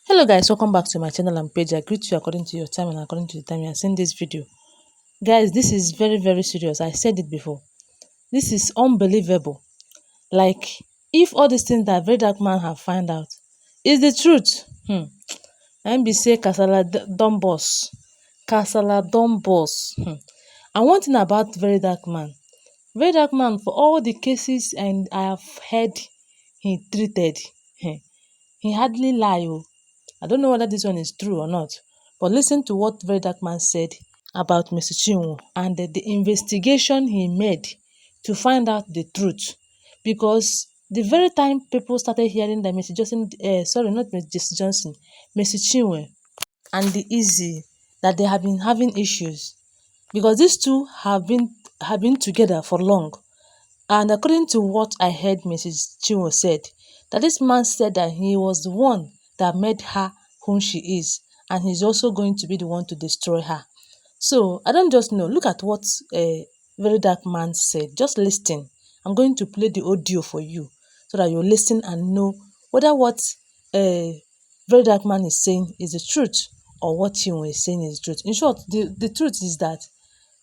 Hello guys, welcome back to my channel and page. I greet you according to your time and according to the time you are seeing this video. Guys, this is very serious. I said it before. This is unbelievable. Like, if all these things that very dark man have found out is the truth, and be say Kasala don boss. Kasala don boss. And one thing about very dark man for all the cases and I have heard he treated, he hardly lie. Oh. I don't know whether this one is true or not, but listen to what Very Dark Man said about Mr. CHINWO and the investigation he made to find out the truth. Because the very time people started hearing that Mr. Johnson, sorry, not Mr. Johnson, Mr. CHINWO and the Easy, that they have been having issues. Because these two have been together for long. And according to what I heard Mrs. CHINWO said, that this man said that he was the one that made her whom she is, and he's also going to be the one to destroy her. So I don't just know. Look at what a very dark man said. Just listen. I'm going to play the audio for you so that you listen and know whether what a very dark man is saying is the truth or what CHINWO is saying is the truth. In short, the truth is that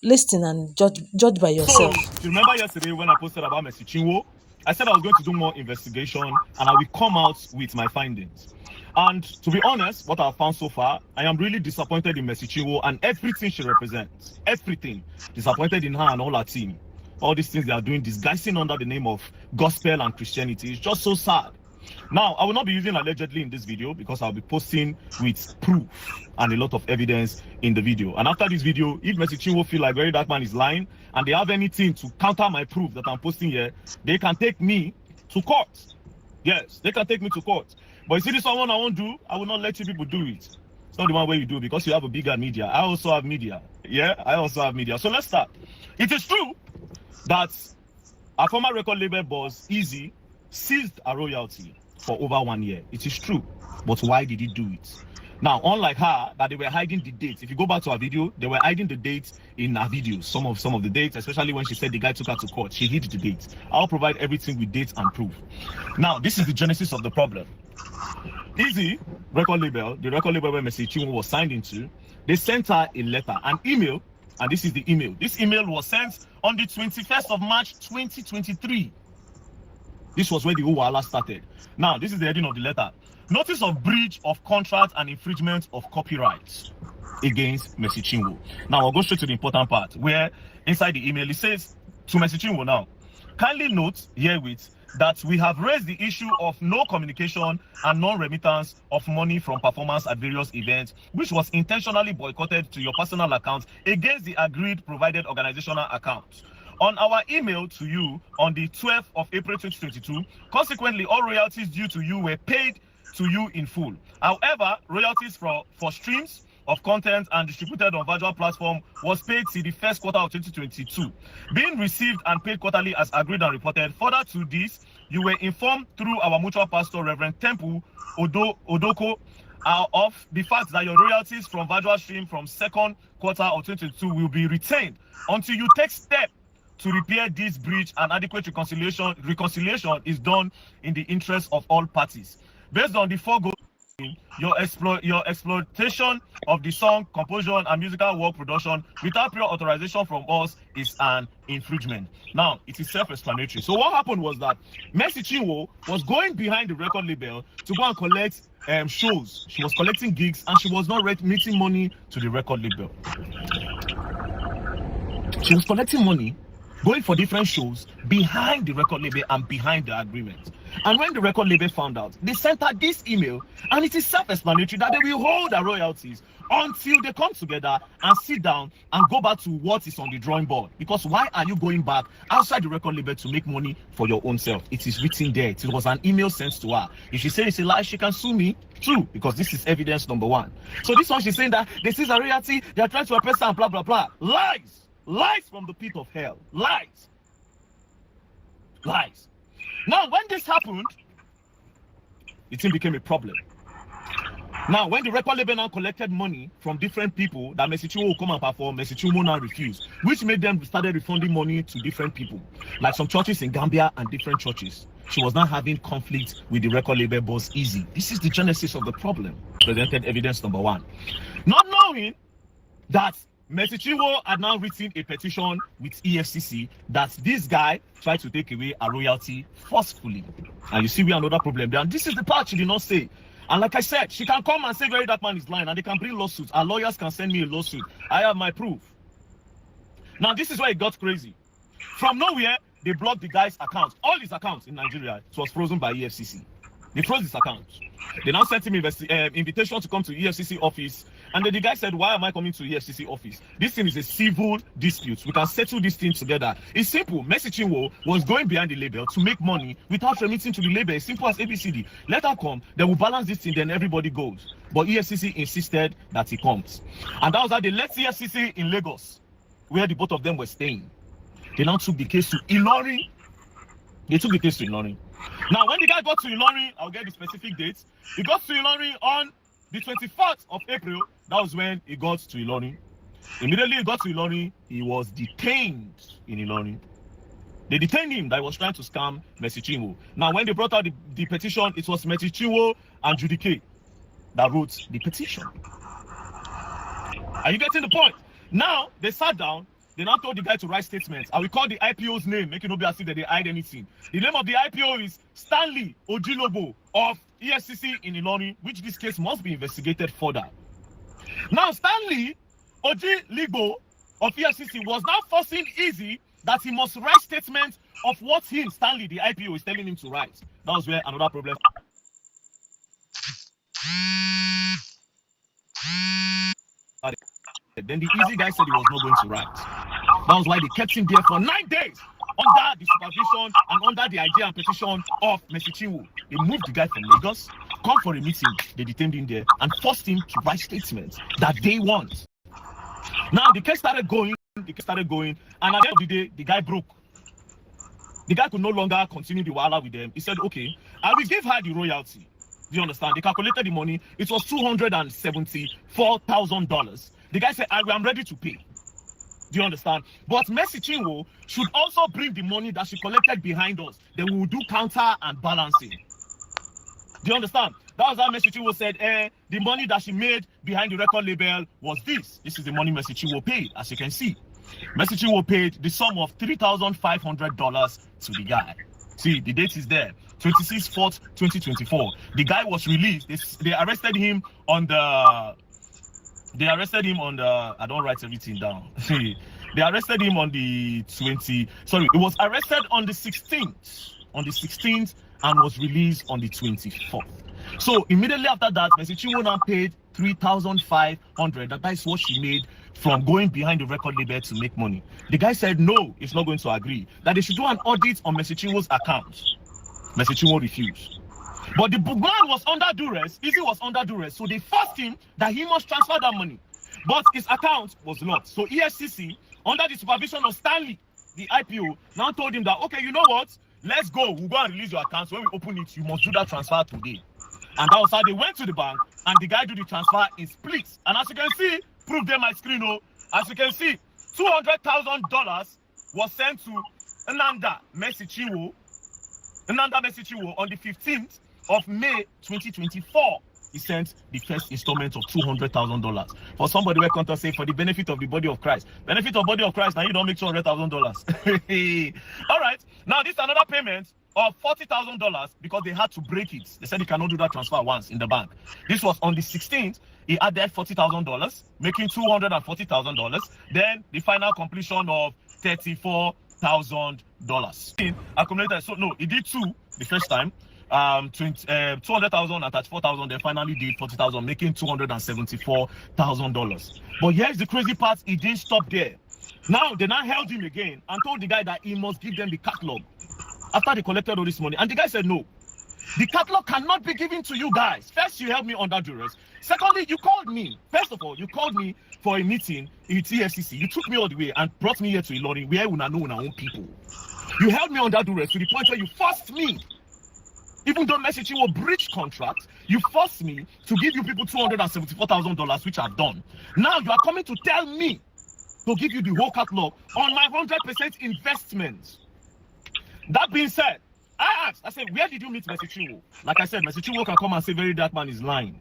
listen and judge by yourself. So, you remember yesterday when I posted about Mercy Chinwo? I said I was going to do more investigation and I will come out with my findings. And to be honest, what I've found so far, I am really disappointed in Mercy Chinwo and everything she represents. Everything. Disappointed in her and all her team. All these things they are doing, disguising under the name of gospel and Christianity. It's just so sad. Now, I will not be using allegedly in this video because I'll be posting with proof and a lot of evidence in the video. And after this video, if Mercy Chinwo feel like Very Dark Man is lying and they have anything to counter my proof that I'm posting here, they can take me to court. Yes, they can take me to court. But you see this one I won't do, I will not let you people do it. It's not the one way you do because you have a bigger media. I also have media. Yeah, I also have media. So let's start. It is true that our former record label boss, Easy, seized a royalty for over 1 year. It is true, but why did he do it? Now, unlike her, that they were hiding the dates. If you go back to her video, they were hiding the dates in her videos. Some of the dates, especially when she said the guy took her to court, she hid the dates. I'll provide everything with dates and proof. Now, this is the genesis of the problem. Easy record label, the record label where Mercy Chinwo was signed into, they sent her a letter, an email, and this is the email. This email was sent on the 21st of March 2023. This was where the whole wahala started. Now, this is the heading of the letter. Notice of breach of contract and infringement of copyright against Mercy Chinwo. Now, I'll go straight to the important part where inside the email it says to Mercy Chinwo now, kindly note herewith that we have raised the issue of no communication and non-remittance of money from performance at various events, which was intentionally boycotted to your personal account against the agreed provided organizational account. On our email to you on the 12th of April 2022, consequently, all royalties due to you were paid to you in full. However, royalties for streams of content and distributed on virtual platform was paid till the first quarter of 2022, being received and paid quarterly as agreed and reported. Further to this, you were informed through our mutual pastor, Reverend Temple Odoko, of the fact that your royalties from virtual stream from second quarter of 2022 will be retained until you take steps to repair this breach, and adequate reconciliation is done in the interest of all parties. Based on the foregoing, your exploitation of the song, composition, and musical work production without prior authorization from us is an infringement. Now, it is self-explanatory. So what happened was that Mercy Chinwo was going behind the record label to go and collect shows. She was collecting gigs, and she was not remitting money to the record label. She was collecting money, going for different shows behind the record label and behind the agreement. And when the record label found out, they sent her this email, and it is self-explanatory that they will hold their royalties until they come together and sit down and go back to what is on the drawing board. Because why are you going back outside the record label to make money for your own self? It is written there. It was an email sent to her. If she says it's a lie, she can sue me. True, because this is evidence number one. So this one, she's saying that this is a royalty, they are trying to oppress her and blah, blah, blah. Lies. Lies from the pit of hell. Lies. Lies. Now, when this happened, the thing became a problem. Now, when the record label now collected money from different people that Mercy Chinwo will come and perform, Mercy Chinwo now refused, which made them started refunding money to different people, like some churches in Gambia and different churches. she was not having conflict with the record label boss Easy. This is the genesis of the problem. Presented evidence number 1. Not knowing that Mercy Chinwo had now written a petition with EFCC that this guy tried to take away a royalty forcefully. And you see we have another problem there. And this is the part she did not say. And like I said, she can come and say very that man is lying, and they can bring lawsuits. Our lawyers can send me a lawsuit. I have my proof. Now this is where it got crazy. From nowhere, they blocked the guy's account. All his accounts in Nigeria, it was frozen by EFCC. They froze his account. They now sent him invitation to come to EFCC office. And then the guy said, why am I coming to EFCC office? This thing is a civil dispute. We can settle this thing together. It's simple. Mercy Chinwo was going behind the label to make money without remitting to the label. It's simple as ABCD. Let her come. Then we'll balance this thing. Then everybody goes. But EFCC insisted that he comes. And that was how they left EFCC in Lagos, where the both of them were staying. They now took the case to Ilorin. They took the case to Ilorin. Now, when the guy got to Ilorin, I'll get the specific dates. He got to Ilorin on the 24th of April. That was when he got to Ilorin. Immediately he got to Ilorin, he was detained in Ilorin. They detained him that he was trying to scam Mercy Chinwo. Now, when they brought out the petition, it was Mercy Chinwo and Judy K that wrote the petition. Are you getting the point? Now, they sat down. They now told the guy to write statements. I will call the IPO's name, making no be as if that they hide anything. The name of the IPO is Stanley Ojilobo of EFCC in Ilorin, which this case must be investigated further. Now, Stanley Ojilobo of EFCC was now forcing Easy that he must write statements of what him, Stanley, the IPO, is telling him to write. That was where another problem. Then the Easy guy said he was not going to write. That was why they kept him there for 9 days under the supervision and under the idea and petition of Mercy Chinwo. They moved the guy from Lagos, come for a meeting, they detained him there and forced him to write statements that they want. Now the case started going, and at the end of the day, the guy broke. The guy could no longer continue the wahala with them. He said, okay, I will give her the royalty. Do you understand? They calculated the money. It was $274,000. The guy said, I am ready to pay. Do you understand? But Mercy Chinwo should also bring the money that she collected behind us. Then we will do counter and balancing. Do you understand? That was how Mercy Chinwo said, the money that she made behind the record label was this. This is the money Mercy Chinwo paid, as you can see. Mercy Chinwo paid the sum of $3,500 to the guy. See, the date is there. 26/4/2024. The guy was released. They arrested him on the... I don't write everything down. They arrested him on the 20... Sorry, it was arrested on the 16th. On the 16th and was released on the 24th. So immediately after that, Mercy Chinwo now paid $3,500. That is what she made from going behind the record label to make money. The guy said no, he's not going to agree. That they should do an audit on Mercy Chinwo's account. Mercy Chinwo refused. But the man was under duress, Easy was under duress, so they forced him that he must transfer that money. But his account was locked. So EFCC, under the supervision of Stanley, the IPO, now told him that, okay, you know what? Let's go. We'll go and release your account. So when we open it, you must do that transfer today. And that was how they went to the bank, and the guy did the transfer in splits. And as you can see, proof there my screen, as you can see, $200,000 was sent to Nanda Mercy Chinwo on the 15th of May 2024. He sent the first installment of $200,000. For somebody who can't say for the benefit of the body of Christ. Benefit of body of Christ, now you don't make $200,000. All right. Now this is another payment of $40,000 because they had to break it. They said they cannot do that transfer once in the bank. This was on the 16th. He added $40,000, making $240,000. Then the final completion of $34,000. Accumulated. So no, he did two the first time. 200,000 and 34,000. They finally did 40,000, making $274,000. But here's the crazy part: he didn't stop there. Now they now held him again and told the guy that he must give them the catalog after they collected all this money. And the guy said no. The catalog cannot be given to you guys. First, you held me under duress. Secondly, you called me. First of all, you called me for a meeting in TFCC. You took me all the way and brought me here to Ilorin, where we know our own people. You held me under duress to the point where you forced me. Even though Mercy Chinwo breached contract, you forced me to give you people $274,000, which I've done. Now you are coming to tell me to give you the whole catalog on my 100% investment. That being said, I asked, I said, where did you meet Mercy Chinwo? Like I said, Mercy Chinwo can come and say Very Dark Man is lying.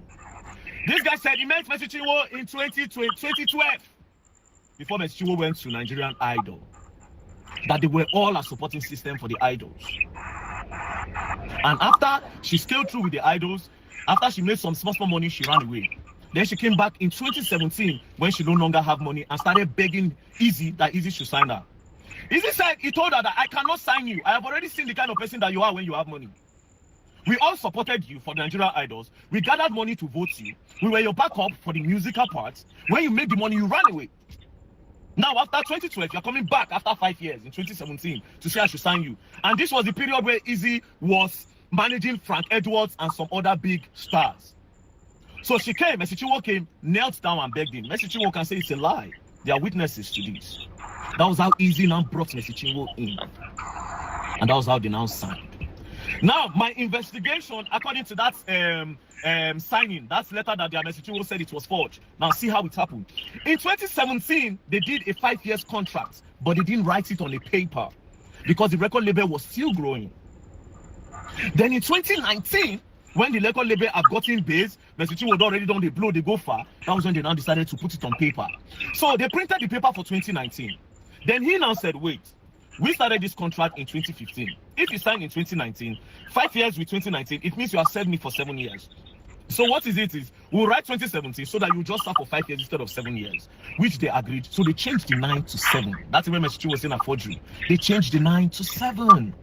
This guy said he met Mercy Chinwo in 2012 before Mercy Chinwo went to Nigerian Idol. That they were all a supporting system for the idols. And after she scaled through with the idols, after she made some small money, she ran away. Then she came back in 2017 when she no longer have money and started begging Easy that Easy should sign her. Easy said he told her that I cannot sign you. I have already seen the kind of person that you are when you have money. We all supported you for the Nigerian Idols. We gathered money to vote you. We were your backup for the musical parts. When you made the money, you ran away. Now, after 2012, you're coming back after 5 years in 2017 to say I should sign you. And this was the period where Easy was managing Frank Edwards and some other big stars. So she came, Mercy Chinwo came, knelt down and begged him. Mercy Chinwo can say it's a lie. There are witnesses to this. That was how Easy now brought Mercy Chinwo in. And that was how they now signed. Now, my investigation, according to that signing, that letter that the Mercy Chinwo said it was forged. Now, see how it happened. In 2017, they did a 5-year contract, but they didn't write it on a paper because the record label was still growing. Then in 2019, when the record label had gotten base, Mercy Chinwo had already done the blow, they go far. That was when they now decided to put it on paper. So they printed the paper for 2019. Then he now said, wait, we started this contract in 2015. If you signed in 2019, 5 years with 2019, it means you have served me for 7 years. So what is it is, we'll write 2017 so that you just serve for 5 years instead of 7 years, which they agreed. So they changed the 9 to 7. That's when Mercy Chinwo was saying a forgery. They changed the 9 to 7.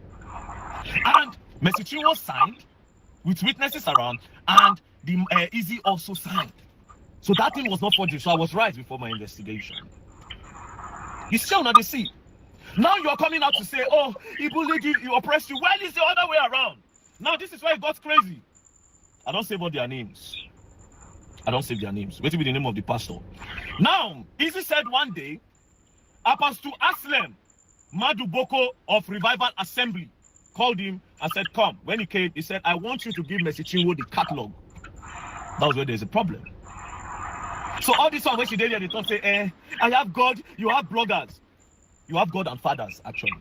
And Mercy Chinwo signed with witnesses around, and the Easy also signed. So that thing was not forgery. So I was right before my investigation. You still not the see. Now you are coming out to say, oh, he bullied you, he oppressed you. Well, it's the other way around. Now this is why it got crazy. I don't save all their names. I don't save their names. Wait till be the name of the pastor. Now, Easy said one day, Apostle Aslem Maduboko of Revival Assembly called him and said, come. When he came, he said, I want you to give Mercy Chinwo the catalog. That was where there's a problem. So all this one when she did here, they thought, say, I have God, you have bloggers. You have God and fathers, actually.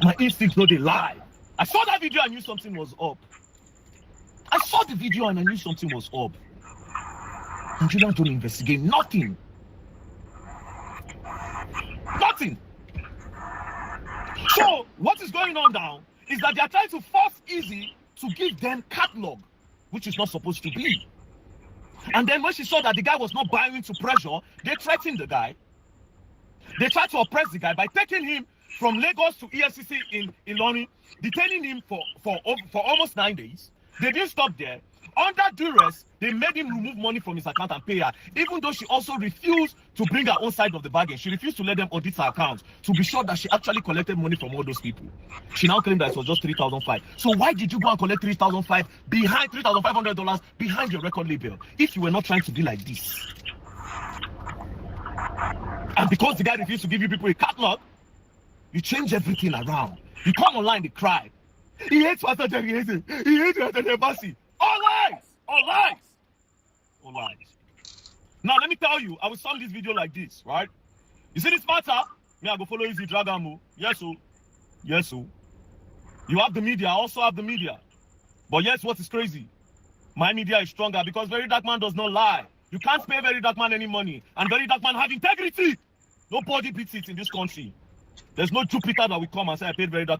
My instincts know they lie. I saw that video and knew something was up. I saw the video and I knew something was up. Nigerians don't investigate nothing. Nothing. So what is going on now is that they are trying to force Easy to give them catalog, which is not supposed to be. And then when she saw that the guy was not buying to pressure, they threatened the guy. They tried to oppress the guy by taking him from Lagos to EFCC in Ilorin, detaining him for almost 9 days. They didn't stop there. Under duress, they made him remove money from his account and pay her, even though she also refused to bring her own side of the bargain. She refused to let them audit her account to be sure that she actually collected money from all those people. She now claimed that it was just $3,500. So why did you go and collect $3,500 behind $3,500 behind your record label if you were not trying to be like this? And because the guy refused to give you people a catalog, you change everything around. You come online, they cry. He hates Pastor Jerry, he hates it. He hates Pastor Jerry. All lies! All lies! All lies. Now, let me tell you, I will sum this video like this, right? You see this matter? Me, I go follow Easy Dragamo. Yes, so. Yes, so. You have the media, I also have the media. But yes, what is crazy? My media is stronger because Very Dark Man does not lie. You can't pay Very Dark Man any money. And Very Dark Man have integrity. Nobody beats it in this country. There's no Jupiter that will come and say I paid Very Dark Man.